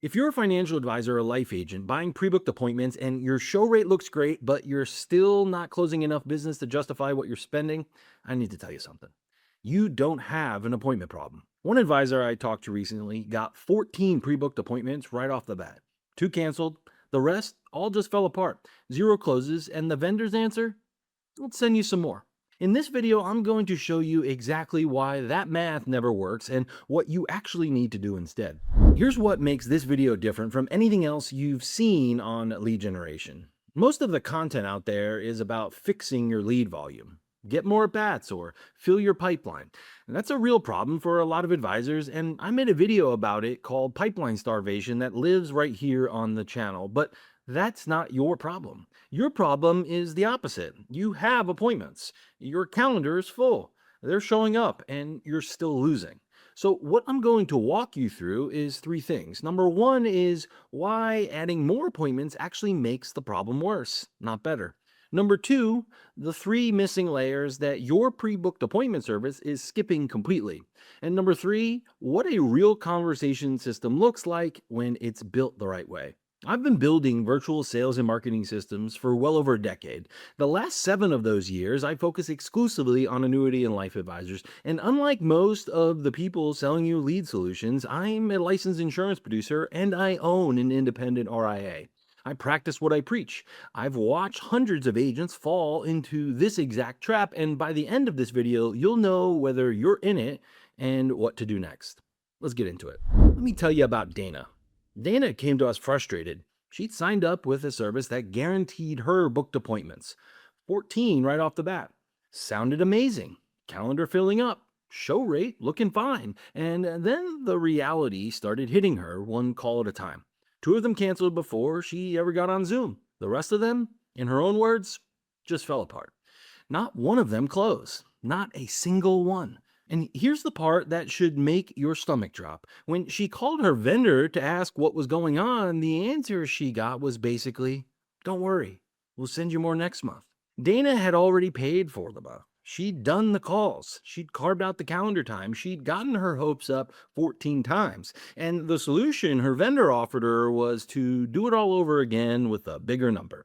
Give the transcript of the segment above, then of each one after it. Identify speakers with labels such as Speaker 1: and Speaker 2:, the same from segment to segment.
Speaker 1: If you're a financial advisor or a life agent buying pre booked appointments and your show rate looks great, but you're still not closing enough business to justify what you're spending, I need to tell you something. You don't have an appointment problem. One advisor I talked to recently got 14 pre booked appointments right off the bat. Two canceled, the rest all just fell apart. Zero closes, and the vendor's answer? Let's send you some more. In this video, I'm going to show you exactly why that math never works and what you actually need to do instead. Here's what makes this video different from anything else you've seen on lead generation. Most of the content out there is about fixing your lead volume. Get more at bats or fill your pipeline. And that's a real problem for a lot of advisors, and I made a video about it called Pipeline Starvation that lives right here on the channel. But that's not your problem. Your problem is the opposite. You have appointments. Your calendar is full. They're showing up and you're still losing. So, what I'm going to walk you through is three things. Number one is why adding more appointments actually makes the problem worse, not better. Number two, the three missing layers that your pre booked appointment service is skipping completely. And number three, what a real conversation system looks like when it's built the right way. I've been building virtual sales and marketing systems for well over a decade. The last 7 of those years, I focus exclusively on annuity and life advisors. And unlike most of the people selling you lead solutions, I'm a licensed insurance producer and I own an independent RIA. I practice what I preach. I've watched hundreds of agents fall into this exact trap, and by the end of this video, you'll know whether you're in it and what to do next. Let's get into it. Let me tell you about Dana. Dana came to us frustrated. She'd signed up with a service that guaranteed her booked appointments. 14 right off the bat. Sounded amazing. Calendar filling up. Show rate looking fine. And then the reality started hitting her one call at a time. 2 of them canceled before she ever got on Zoom. The rest of them, in her own words, just fell apart. Not one of them closed. Not a single one. And here's the part that should make your stomach drop. When she called her vendor to ask what was going on, the answer she got was basically, "Don't worry, we'll send you more next month." Dana had already paid for the month. She'd done the calls. She'd carved out the calendar time. She'd gotten her hopes up 14 times. And the solution her vendor offered her was to do it all over again with a bigger number.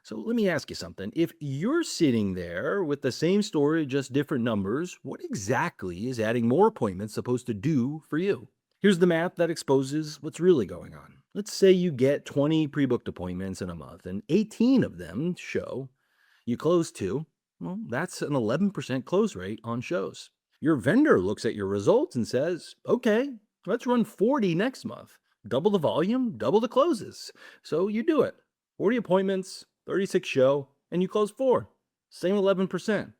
Speaker 1: So let me ask you something. If you're sitting there with the same story, just different numbers, what exactly is adding more appointments supposed to do for you? Here's the math that exposes what's really going on. Let's say you get 20 pre booked appointments in a month and 18 of them show. You close 2. Well, that's an 11% close rate on shows. Your vendor looks at your results and says, okay, let's run 40 next month. Double the volume, double the closes. So you do it. 40 appointments, 36 show, and you close 4. Same 11%.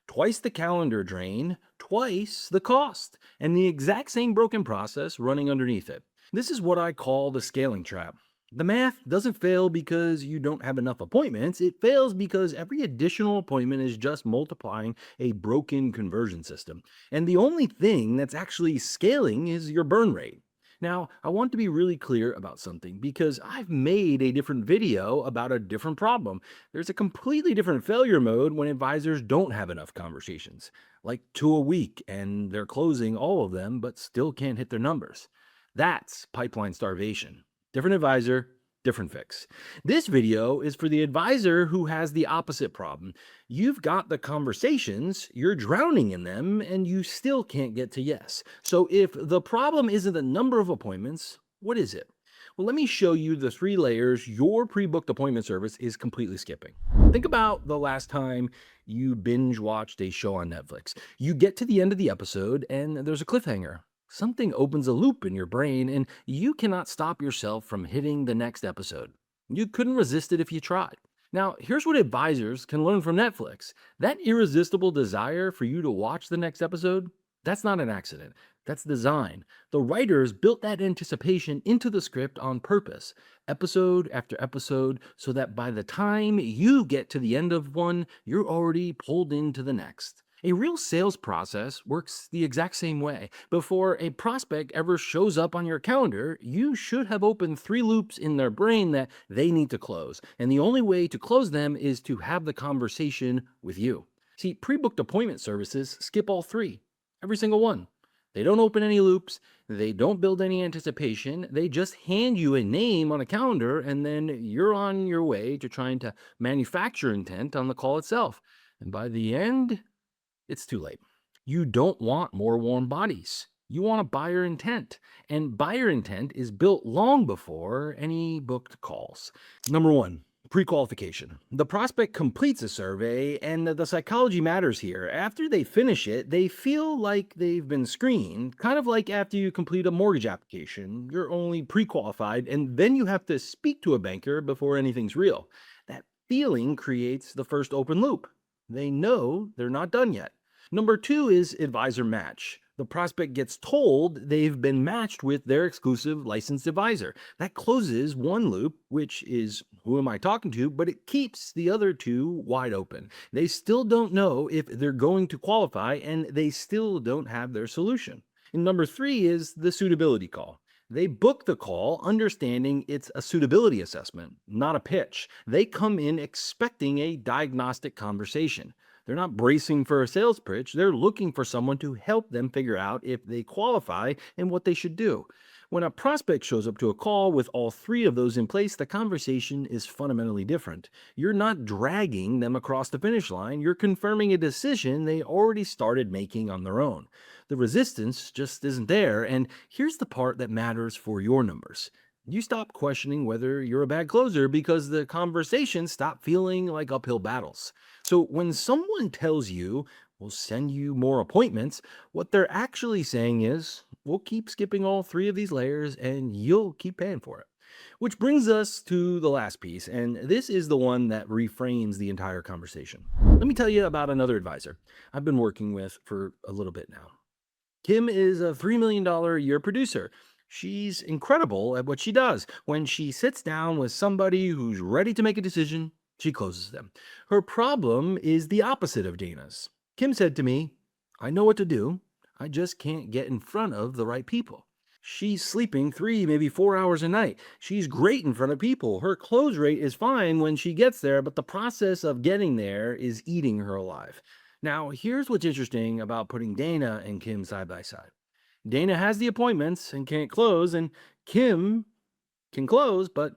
Speaker 1: Twice the calendar drain, twice the cost, and the exact same broken process running underneath it. This is what I call the scaling trap. The math doesn't fail because you don't have enough appointments. It fails because every additional appointment is just multiplying a broken conversion system. And the only thing that's actually scaling is your burn rate. Now, I want to be really clear about something because I've made a different video about a different problem. There's a completely different failure mode when advisors don't have enough conversations, like 2 a week, and they're closing all of them but still can't hit their numbers. That's pipeline starvation. Different advisor, different fix. This video is for the advisor who has the opposite problem. You've got the conversations, you're drowning in them, and you still can't get to yes. So if the problem isn't the number of appointments, what is it? Well, let me show you the 3 layers your pre-booked appointment service is completely skipping. Think about the last time you binge watched a show on Netflix. You get to the end of the episode and there's a cliffhanger. Something opens a loop in your brain and you cannot stop yourself from hitting the next episode. You couldn't resist it if you tried. Now, here's what advisors can learn from Netflix. That irresistible desire for you to watch the next episode, that's not an accident. That's design. The writers built that anticipation into the script on purpose, episode after episode, so that by the time you get to the end of one, you're already pulled into the next. A real sales process works the exact same way. Before a prospect ever shows up on your calendar, you should have opened 3 loops in their brain that they need to close. And the only way to close them is to have the conversation with you. See, pre-booked appointment services skip all 3, every single one. They don't open any loops, they don't build any anticipation. They just hand you a name on a calendar, and then you're on your way to trying to manufacture intent on the call itself. And by the end, it's too late. You don't want more warm bodies. You want a buyer intent. And buyer intent is built long before any booked calls. Number one, pre qualification. The prospect completes a survey, and the psychology matters here. After they finish it, they feel like they've been screened, kind of like after you complete a mortgage application. You're only pre qualified, and then you have to speak to a banker before anything's real. That feeling creates the first open loop. They know they're not done yet. Number two is advisor match. The prospect gets told they've been matched with their exclusive licensed advisor. That closes one loop, which is who am I talking to, but it keeps the other two wide open. They still don't know if they're going to qualify, and they still don't have their solution. And number three is the suitability call. They book the call understanding it's a suitability assessment, not a pitch. They come in expecting a diagnostic conversation. They're not bracing for a sales pitch. They're looking for someone to help them figure out if they qualify and what they should do. When a prospect shows up to a call with all three of those in place, the conversation is fundamentally different. You're not dragging them across the finish line. You're confirming a decision they already started making on their own. The resistance just isn't there. And here's the part that matters for your numbers. You stop questioning whether you're a bad closer because the conversations stop feeling like uphill battles. So when someone tells you, we'll send you more appointments, what they're actually saying is, we'll keep skipping all three of these layers and you'll keep paying for it. Which brings us to the last piece, and this is the one that reframes the entire conversation. Let me tell you about another advisor I've been working with for a little bit now. Kim is a $3 million a year producer. She's incredible at what she does. When she sits down with somebody who's ready to make a decision, she closes them. Her problem is the opposite of Dana's. Kim said to me, I know what to do. I just can't get in front of the right people. She's sleeping 3, maybe 4 hours a night. She's great in front of people. Her close rate is fine when she gets there, but the process of getting there is eating her alive. Now, here's what's interesting about putting Dana and Kim side by side. Dana has the appointments and can't close, and Kim can close but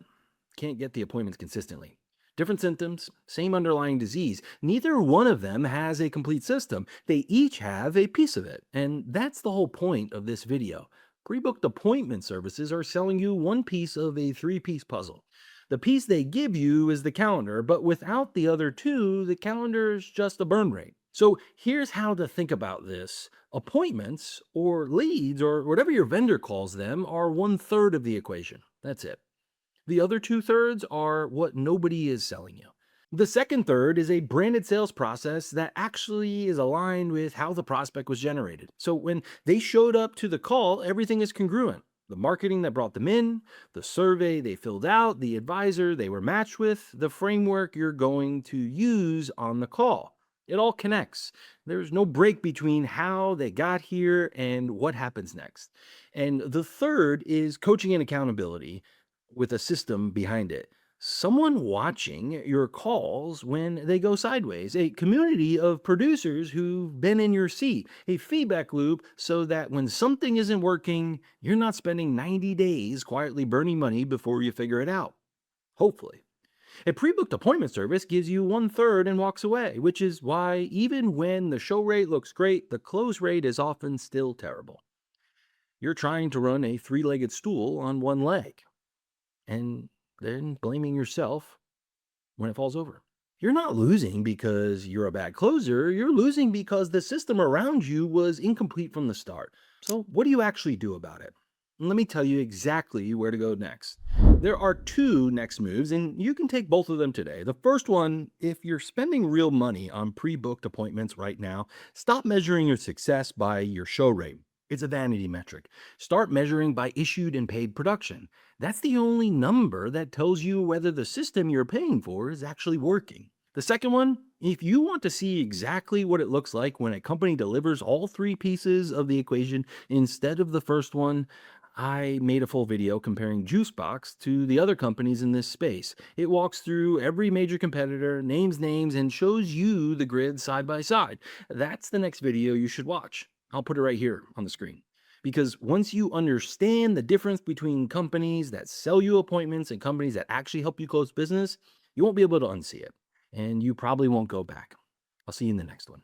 Speaker 1: can't get the appointments consistently. Different symptoms, same underlying disease. Neither one of them has a complete system. They each have a piece of it, and that's the whole point of this video. Pre-booked appointment services are selling you one piece of a three-piece puzzle. The piece they give you is the calendar, but without the other two, the calendar is just a burn rate. So here's how to think about this. Appointments or leads or whatever your vendor calls them are 1/3 of the equation. That's it. The other 2/3 are what nobody is selling you. The second third is a branded sales process that actually is aligned with how the prospect was generated. So when they showed up to the call, everything is congruent. The marketing that brought them in, the survey they filled out, the advisor they were matched with, the framework you're going to use on the call. It all connects. There's no break between how they got here and what happens next. And the third is coaching and accountability with a system behind it. Someone watching your calls when they go sideways, a community of producers who've been in your seat, a feedback loop so that when something isn't working, you're not spending 90 days quietly burning money before you figure it out. Hopefully. A pre-booked appointment service gives you 1/3 and walks away, which is why even when the show rate looks great, the close rate is often still terrible. You're trying to run a three-legged stool on one leg and then blaming yourself when it falls over. You're not losing because you're a bad closer. You're losing because the system around you was incomplete from the start. So, what do you actually do about it? And let me tell you exactly where to go next. There are two next moves, and you can take both of them today. The first one, if you're spending real money on pre booked appointments right now, stop measuring your success by your show rate. It's a vanity metric. Start measuring by issued and paid production. That's the only number that tells you whether the system you're paying for is actually working. The second one, if you want to see exactly what it looks like when a company delivers all three pieces of the equation instead of the first one, I made a full video comparing Juicebox to the other companies in this space. It walks through every major competitor, names names, and shows you the grid side by side. That's the next video you should watch. I'll put it right here on the screen. because once you understand the difference between companies that sell you appointments and companies that actually help you close business, you won't be able to unsee it. And you probably won't go back. I'll see you in the next one.